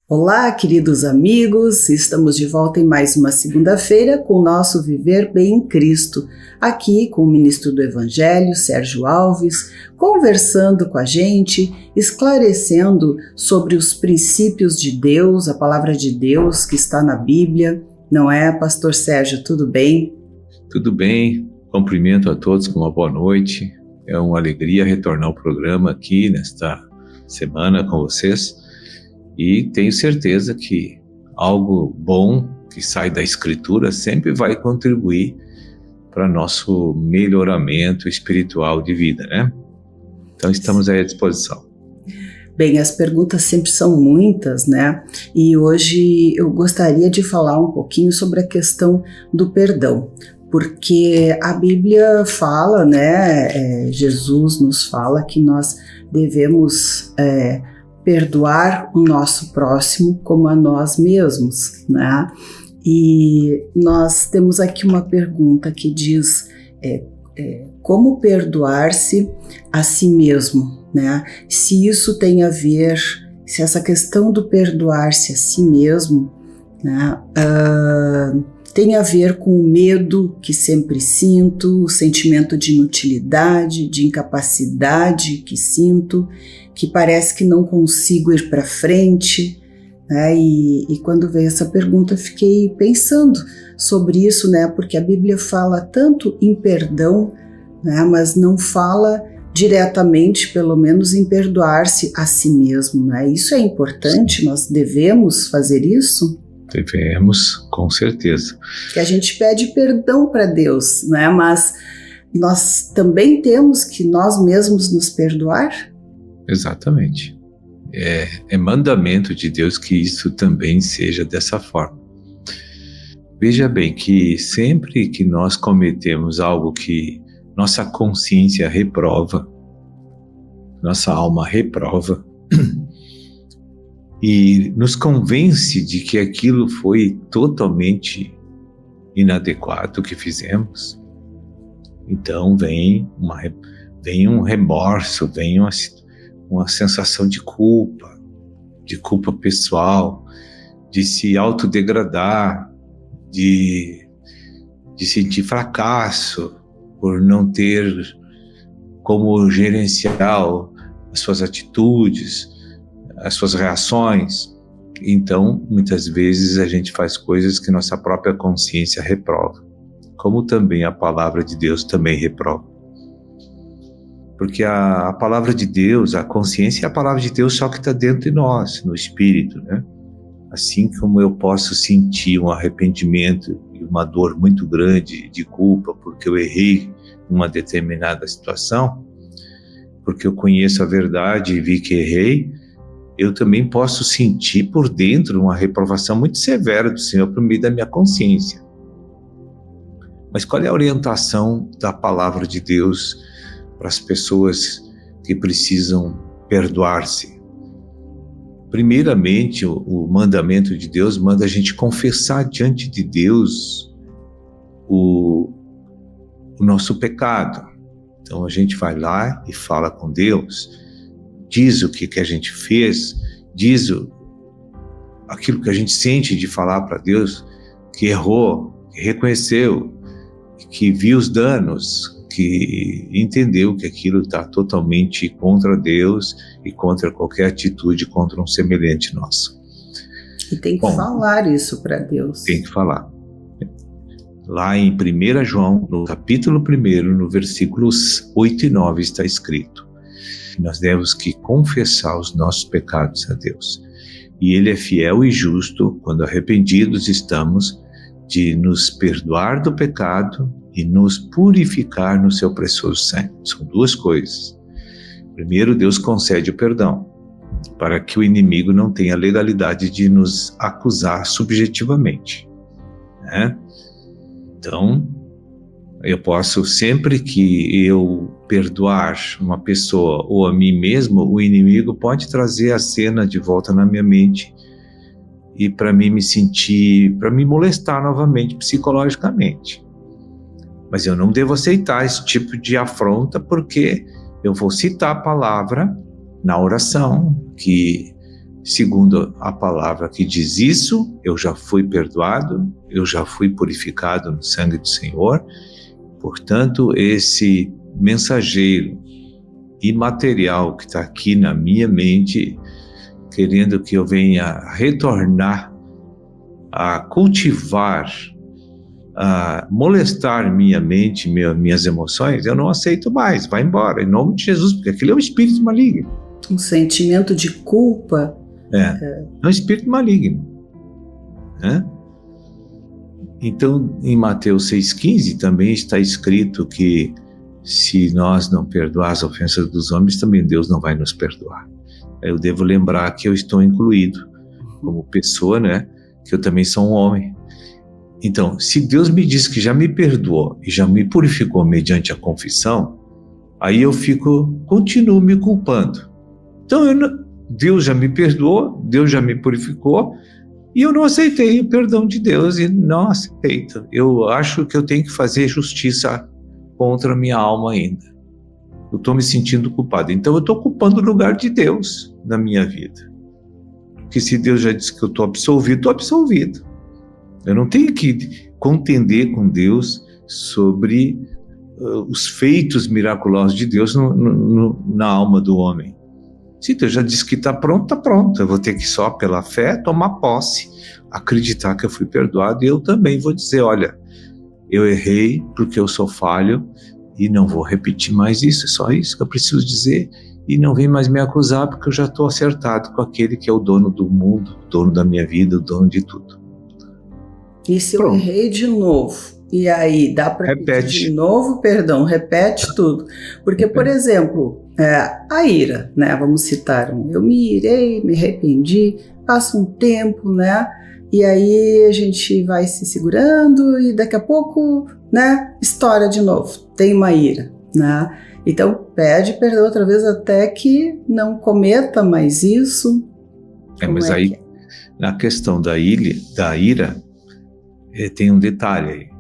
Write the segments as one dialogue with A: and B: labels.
A: Olá, queridos amigos, estamos de volta em mais uma segunda-feira com o nosso Viver Bem em Cristo, aqui com o ministro do Evangelho, Sérgio Alves, conversando com a gente, esclarecendo sobre os princípios de Deus, a palavra de Deus que está na Bíblia, não é, pastor Sérgio, tudo bem?
B: Tudo bem, cumprimento a todos com uma boa noite, é uma alegria retornar ao programa aqui nesta semana com vocês. E tenho certeza que algo bom que sai da Escritura sempre vai contribuir para nosso melhoramento espiritual de vida, né? Então estamos aí à disposição.
A: Bem, as perguntas sempre são muitas, né? E hoje eu gostaria de falar um pouquinho sobre a questão do perdão, porque a Bíblia fala, né? Jesus nos fala que nós devemos perdoar o nosso próximo como a nós mesmos, né? E nós temos aqui uma pergunta que diz como perdoar-se a si mesmo, né? Se isso tem a ver, se essa questão do perdoar-se a si mesmo, né, tem a ver com o medo que sempre sinto, o sentimento de inutilidade, de incapacidade que sinto, que parece que não consigo ir para frente, né? E quando veio essa pergunta, fiquei pensando sobre isso, né? Porque a Bíblia fala tanto em perdão, né? Mas não fala diretamente, pelo menos, em perdoar-se a si mesmo, né? Isso é importante, nós devemos fazer isso?
B: Devemos, com certeza.
A: Que a gente pede perdão para Deus, né? Mas nós também temos que nós mesmos nos perdoar?
B: Exatamente. É mandamento de Deus que isso também seja dessa forma. Veja bem que sempre que nós cometemos algo que nossa consciência reprova, nossa alma reprova, e nos convence de que aquilo foi totalmente inadequado o que fizemos, então vem um remorso, vem uma sensação de culpa pessoal, de se autodegradar, de sentir fracasso por não ter como gerenciar as suas atitudes, as suas reações. Então, muitas vezes a gente faz coisas que nossa própria consciência reprova, como também a palavra de Deus também reprova. Porque a palavra de Deus, a consciência é a palavra de Deus só que está dentro de nós, no espírito, né? Assim como eu posso sentir um arrependimento e uma dor muito grande de culpa porque eu errei numa determinada situação, porque eu conheço a verdade e vi que errei, eu também posso sentir por dentro uma reprovação muito severa do Senhor por meio da minha consciência. Mas qual é a orientação da palavra de Deus para as pessoas que precisam perdoar-se? Primeiramente, o mandamento de Deus manda a gente confessar diante de Deus o nosso pecado. Então a gente vai lá e fala com Deus, diz o que a gente fez, diz aquilo que a gente sente de falar para Deus, que errou, que reconheceu, que viu os danos, que entendeu que aquilo está totalmente contra Deus e contra qualquer atitude contra um semelhante nosso.
A: E tem que falar isso para Deus.
B: Tem que falar. Lá em 1 João, no capítulo 1, no versículos 8 e 9, está escrito: nós temos que confessar os nossos pecados a Deus. E Ele é fiel e justo, quando arrependidos estamos, de nos perdoar do pecado e nos purificar no seu precioso sangue. São duas coisas. Primeiro, Deus concede o perdão, para que o inimigo não tenha legalidade de nos acusar subjetivamente, né? Então, eu posso, sempre que eu perdoar uma pessoa ou a mim mesmo, o inimigo pode trazer a cena de volta na minha mente e para mim me sentir, para me molestar novamente psicologicamente. Mas eu não devo aceitar esse tipo de afronta, porque eu vou citar a palavra na oração, que segundo a palavra que diz isso, eu já fui perdoado, eu já fui purificado no sangue do Senhor. Portanto, esse mensageiro imaterial que está aqui na minha mente, querendo que eu venha retornar a cultivar, a molestar minha mente, minhas emoções, eu não aceito mais, vai embora, em nome de Jesus, porque aquilo é um espírito maligno.
A: Um sentimento de culpa.
B: É um espírito maligno, né? Então, em Mateus 6,15 também está escrito que se nós não perdoar as ofensas dos homens, também Deus não vai nos perdoar. Eu devo lembrar que eu estou incluído como pessoa, né? Que eu também sou um homem. Então, se Deus me diz que já me perdoou e já me purificou mediante a confissão, aí eu continuo me culpando. Então, Deus já me perdoou, Deus já me purificou, e eu não aceitei o perdão de Deus e não aceito. Eu acho que eu tenho que fazer justiça contra a minha alma ainda. Eu estou me sentindo culpado. Então eu estou ocupando o lugar de Deus na minha vida. Porque se Deus já disse que eu estou absolvido, estou absolvido. Eu não tenho que contender com Deus sobre os feitos miraculosos de Deus na alma do homem. Se Deus já disse que está pronto, está pronto. Eu vou ter que só pela fé tomar posse, acreditar que eu fui perdoado, e eu também vou dizer, olha, eu errei porque eu sou falho e não vou repetir mais isso, é só isso que eu preciso dizer, e não vem mais me acusar porque eu já estou acertado com aquele que é o dono do mundo, o dono da minha vida, o dono de tudo.
A: E se eu errei de novo? E aí, dá para repetir de novo, perdão, repete tudo. Porque, por exemplo, a ira, né? Vamos citar eu me irei, me arrependi, passa um tempo, né? E aí a gente vai se segurando e daqui a pouco, né? Estoura de novo, tem uma ira, né? Então, pede perdão outra vez até que não cometa mais isso.
B: Mas aí, na questão da ira, tem um detalhe aí.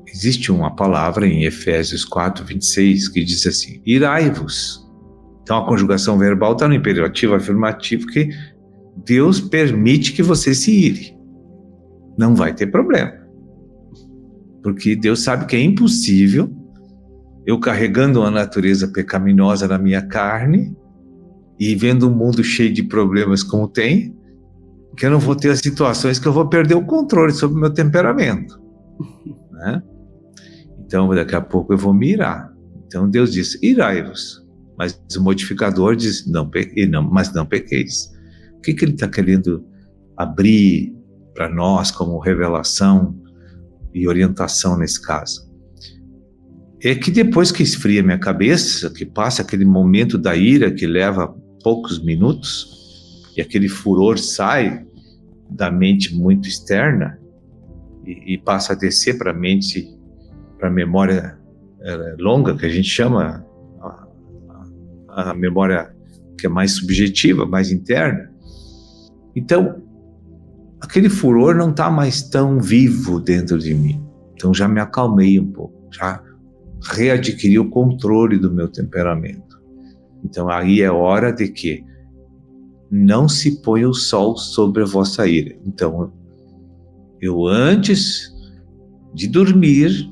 B: Existe uma palavra em Efésios 4:26 que diz assim, irai-vos. Então a conjugação verbal está no imperativo afirmativo, que Deus permite que você se ire. Não vai ter problema. Porque Deus sabe que é impossível, eu carregando uma natureza pecaminosa na minha carne e vendo um mundo cheio de problemas como tem, que eu não vou ter as situações que eu vou perder o controle sobre o meu temperamento, né? Então, daqui a pouco eu vou me irar. Então, Deus diz, irai-vos. Mas o modificador diz, mas não pequeis. O que ele está querendo abrir para nós como revelação e orientação nesse caso? É que depois que esfria minha cabeça, que passa aquele momento da ira que leva poucos minutos, e aquele furor sai da mente muito externa e passa a descer para a mente, para a memória longa, que a gente chama a memória que é mais subjetiva, mais interna. Então, aquele furor não está mais tão vivo dentro de mim. Então já me acalmei um pouco, já readquiri o controle do meu temperamento. Então aí é hora de que não se ponha o sol sobre a vossa ira. Então, eu antes de dormir,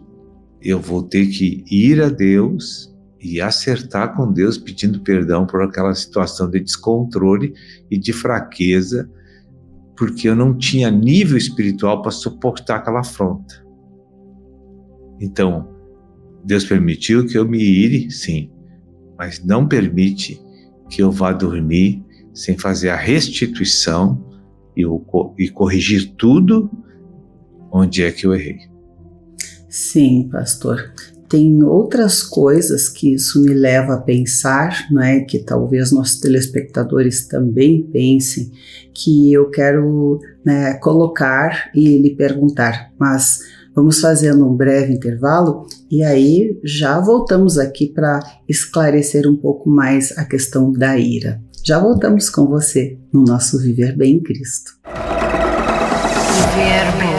B: eu vou ter que ir a Deus e acertar com Deus, pedindo perdão por aquela situação de descontrole e de fraqueza, porque eu não tinha nível espiritual para suportar aquela afronta. Então, Deus permitiu que eu me ire, sim, mas não permite que eu vá dormir sem fazer a restituição e corrigir tudo onde é que eu errei.
A: Sim, pastor. Tem outras coisas que isso me leva a pensar, né, que talvez nossos telespectadores também pensem, que eu quero, né, colocar e lhe perguntar, mas vamos fazendo um breve intervalo e aí já voltamos aqui para esclarecer um pouco mais a questão da ira. Já voltamos com você no nosso Viver Bem em Cristo. Viver Bem.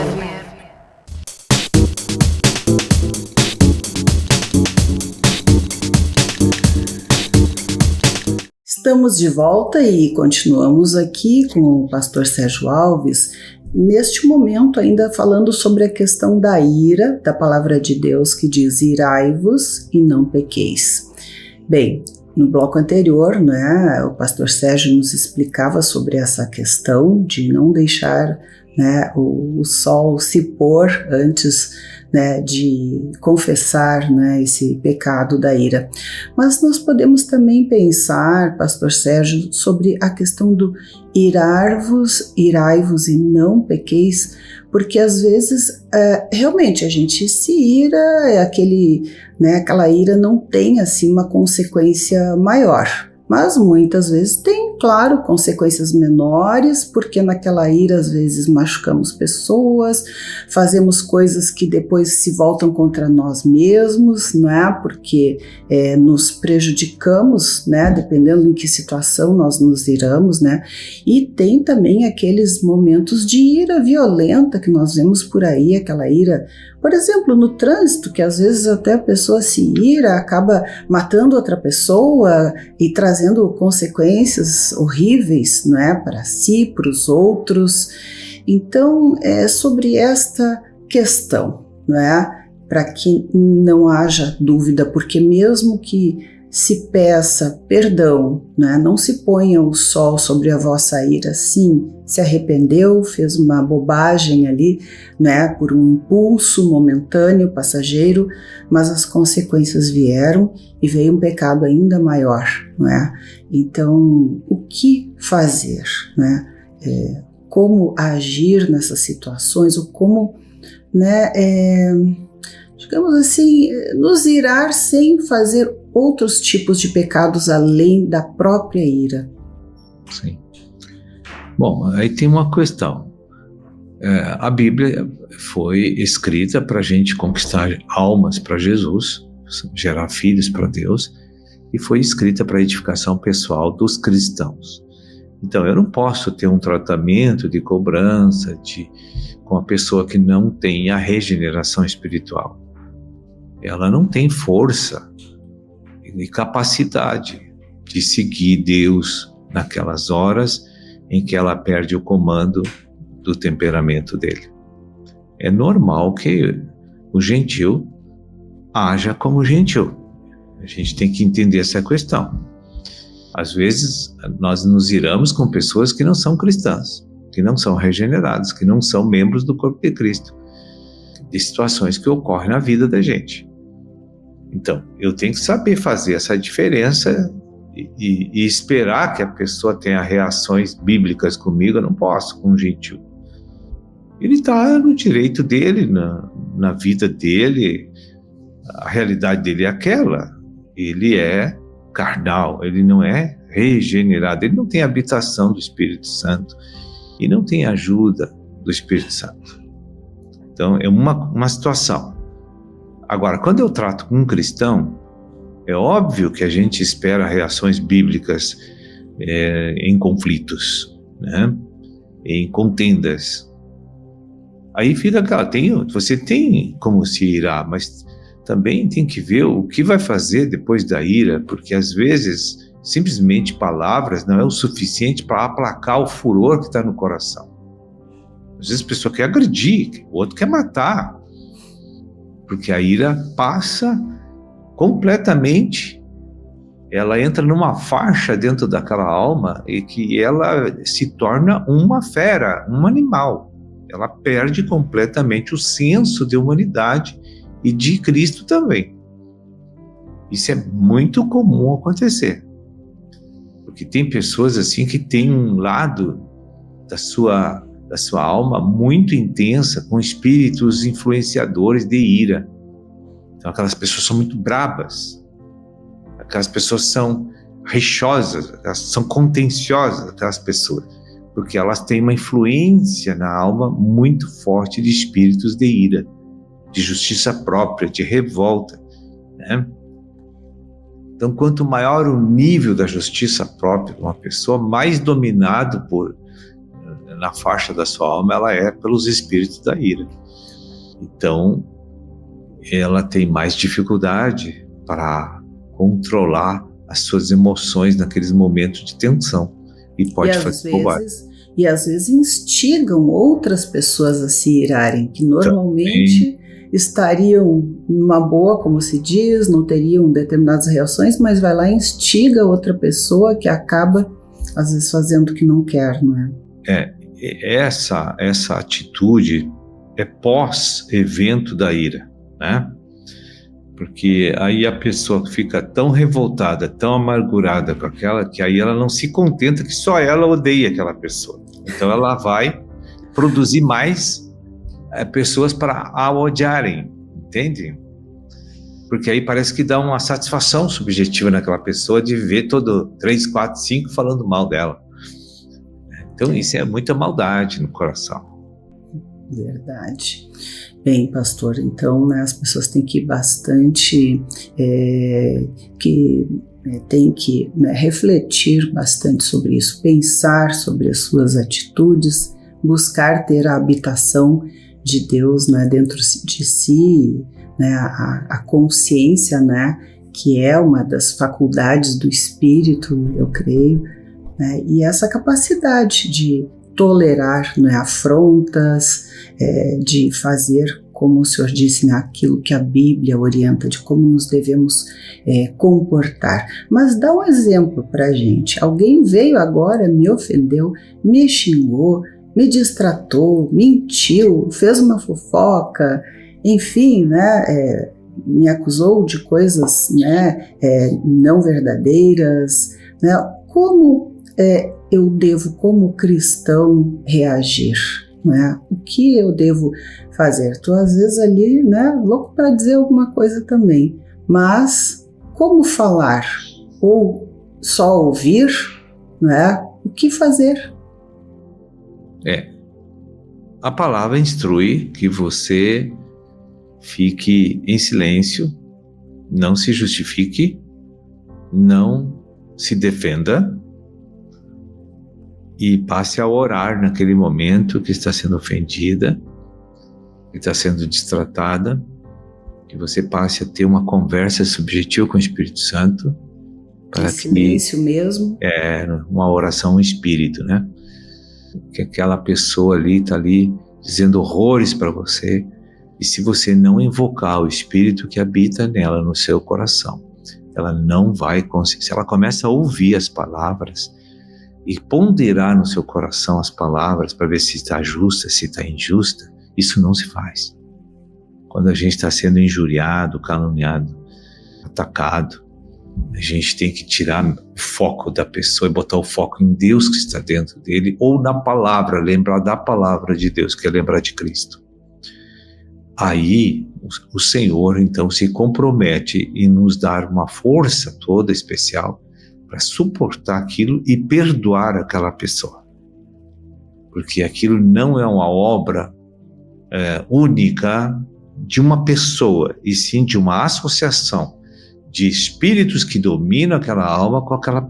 A: Estamos de volta e continuamos aqui com o pastor Sérgio Alves, neste momento ainda falando sobre a questão da ira, da palavra de Deus que diz: irai-vos e não pequeis. Bem, no bloco anterior, né, o pastor Sérgio nos explicava sobre essa questão de não deixar, né, o sol se pôr antes, né, de confessar, né, esse pecado da ira. Mas nós podemos também pensar, pastor Sérgio, sobre a questão do irai-vos e não pequeis, porque às vezes realmente a gente se ira, aquela ira não tem assim uma consequência maior. Mas muitas vezes tem, claro, consequências menores, porque naquela ira às vezes machucamos pessoas, fazemos coisas que depois se voltam contra nós mesmos, não é? Porque nos prejudicamos, né? Dependendo em que situação nós nos iramos, né? E tem também aqueles momentos de ira violenta que nós vemos por aí, aquela ira, por exemplo, no trânsito, que às vezes até a pessoa se ira, acaba matando outra pessoa e trazendo consequências horríveis, não é, para si, para os outros. Então, é sobre esta questão, não é, para que não haja dúvida, porque mesmo que se peça perdão, né? Não se ponha o sol sobre a vossa ira. Sim, se arrependeu, fez uma bobagem ali, né? Por um impulso momentâneo, passageiro, mas as consequências vieram e veio um pecado ainda maior, não é? Então, o que fazer, né? Como agir nessas situações, ou como, né? Digamos assim, nos irar sem fazer outros tipos de pecados além da própria ira.
B: Sim. Bom, aí tem uma questão. A Bíblia foi escrita para a gente conquistar almas para Jesus, gerar filhos para Deus, e foi escrita para a edificação pessoal dos cristãos. Então, eu não posso ter um tratamento de cobrança com a pessoa que não tem a regeneração espiritual. Ela não tem força e capacidade de seguir Deus naquelas horas em que ela perde o comando do temperamento dele. É normal que o gentil haja como gentil. A gente tem que entender essa questão. Às vezes, nós nos iramos com pessoas que não são cristãs, que não são regeneradas, que não são membros do corpo de Cristo, de situações que ocorrem na vida da gente. Então, eu tenho que saber fazer essa diferença e esperar que a pessoa tenha reações bíblicas comigo. Eu não posso, com um gentil. Ele está no direito dele, na vida dele, a realidade dele é aquela. Ele é carnal, ele não é regenerado, ele não tem habitação do Espírito Santo e não tem ajuda do Espírito Santo. Então, é uma situação. Agora, quando eu trato com um cristão, é óbvio que a gente espera reações bíblicas em conflitos, né? Em contendas. Aí fica aquela, você tem como se irar, mas também tem que ver o que vai fazer depois da ira, porque às vezes simplesmente palavras não é o suficiente para aplacar o furor que está no coração. Às vezes a pessoa quer agredir, o outro quer matar. Porque a ira passa completamente, ela entra numa faixa dentro daquela alma e que ela se torna uma fera, um animal. Ela perde completamente o senso de humanidade e de Cristo também. Isso é muito comum acontecer. Porque tem pessoas assim que têm um lado da sua alma muito intensa, com espíritos influenciadores de ira. Então aquelas pessoas são muito brabas, aquelas pessoas são rixosas, elas são contenciosas, aquelas pessoas, porque elas têm uma influência na alma muito forte de espíritos de ira, de justiça própria, de revolta, né? Então, quanto maior o nível da justiça própria de uma pessoa, mais dominado na faixa da sua alma ela é pelos espíritos da ira. Então, ela tem mais dificuldade para controlar as suas emoções naqueles momentos de tensão e pode fazer bobagem.
A: E às vezes instigam outras pessoas a se irarem, que normalmente estariam numa boa, como se diz, não teriam determinadas reações, mas vai lá e instiga outra pessoa que acaba, às vezes, fazendo o que não quer, não é?
B: Essa atitude é pós-evento da ira, né? Porque aí a pessoa fica tão revoltada, tão amargurada com aquela, que aí ela não se contenta que só ela odeia aquela pessoa. Então ela vai produzir mais pessoas para a odiarem, entende? Porque aí parece que dá uma satisfação subjetiva naquela pessoa de ver todo 3, 4, 5 falando mal dela. Então isso é muita maldade no coração.
A: Verdade. Bem, pastor, então, né, as pessoas têm que bastante, têm que refletir bastante sobre isso, pensar sobre as suas atitudes, buscar ter a habitação de Deus, né, dentro de si, né, a consciência, né, que é uma das faculdades do Espírito, eu creio, né, e essa capacidade de tolerar, né, afrontas, de fazer, como o senhor disse, né, aquilo que a Bíblia orienta, de como nos devemos comportar. Mas dá um exemplo para a gente. Alguém veio agora, me ofendeu, me xingou, me distratou, mentiu, fez uma fofoca, enfim, né, me acusou de coisas, né, não verdadeiras, né, como eu devo, como cristão, reagir? Né? O que eu devo fazer? Estou às vezes ali, né, louco para dizer alguma coisa também, mas como falar? Ou só ouvir? Né? O que fazer?
B: A palavra instrui que você fique em silêncio, não se justifique, não se defenda, e passe a orar naquele momento que está sendo ofendida, que está sendo destratada, que você passe a ter uma conversa subjetiva com o Espírito Santo, para que
A: silêncio mesmo.
B: Uma oração em espírito, né? Que aquela pessoa ali está ali dizendo horrores para você, e se você não invocar o Espírito que habita nela, no seu coração, ela não vai conseguir. Se ela começa a ouvir as palavras e ponderar no seu coração as palavras para ver se está justa, se está injusta, isso não se faz. Quando a gente está sendo injuriado, caluniado, atacado, a gente tem que tirar o foco da pessoa e botar o foco em Deus que está dentro dele, ou na palavra, lembrar da palavra de Deus, que é lembrar de Cristo. Aí o Senhor então se compromete em nos dar uma força toda especial para suportar aquilo e perdoar aquela pessoa. Porque aquilo não é uma obra única de uma pessoa, e sim de uma associação de espíritos que dominam aquela alma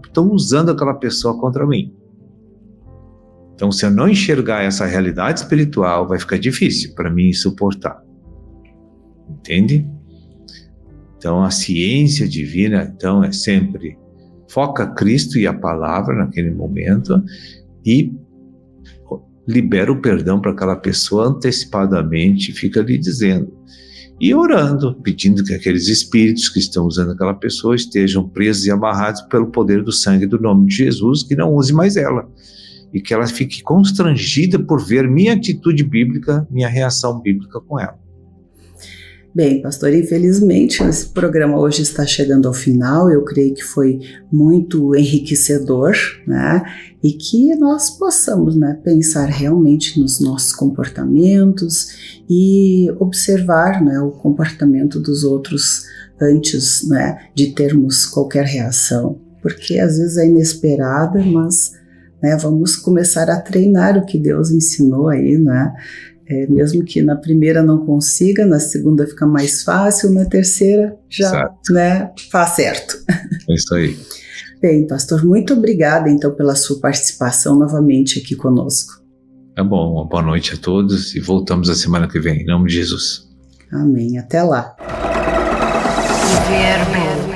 B: estão usando aquela pessoa contra mim. Então, se eu não enxergar essa realidade espiritual, vai ficar difícil para mim suportar. Entende? Então, a ciência divina, então, é sempre foca Cristo e a palavra naquele momento e libera o perdão para aquela pessoa antecipadamente, fica ali dizendo. E orando, pedindo que aqueles espíritos que estão usando aquela pessoa estejam presos e amarrados pelo poder do sangue do nome de Jesus, que não use mais ela. E que ela fique constrangida por ver minha atitude bíblica, minha reação bíblica com ela.
A: Bem, pastor, infelizmente esse programa hoje está chegando ao final. Eu creio que foi muito enriquecedor, né? E que nós possamos, né, pensar realmente nos nossos comportamentos e observar, né, o comportamento dos outros antes, né, de termos qualquer reação. Porque às vezes é inesperada, mas, né, vamos começar a treinar o que Deus ensinou aí, né? Mesmo que na primeira não consiga, na segunda fica mais fácil, na terceira já, né, faz certo.
B: É isso aí.
A: Bem, pastor, muito obrigada então pela sua participação novamente aqui conosco.
B: É bom, uma boa noite a todos e voltamos a semana que vem, em nome de Jesus.
A: Amém, até lá.
C: Verbo.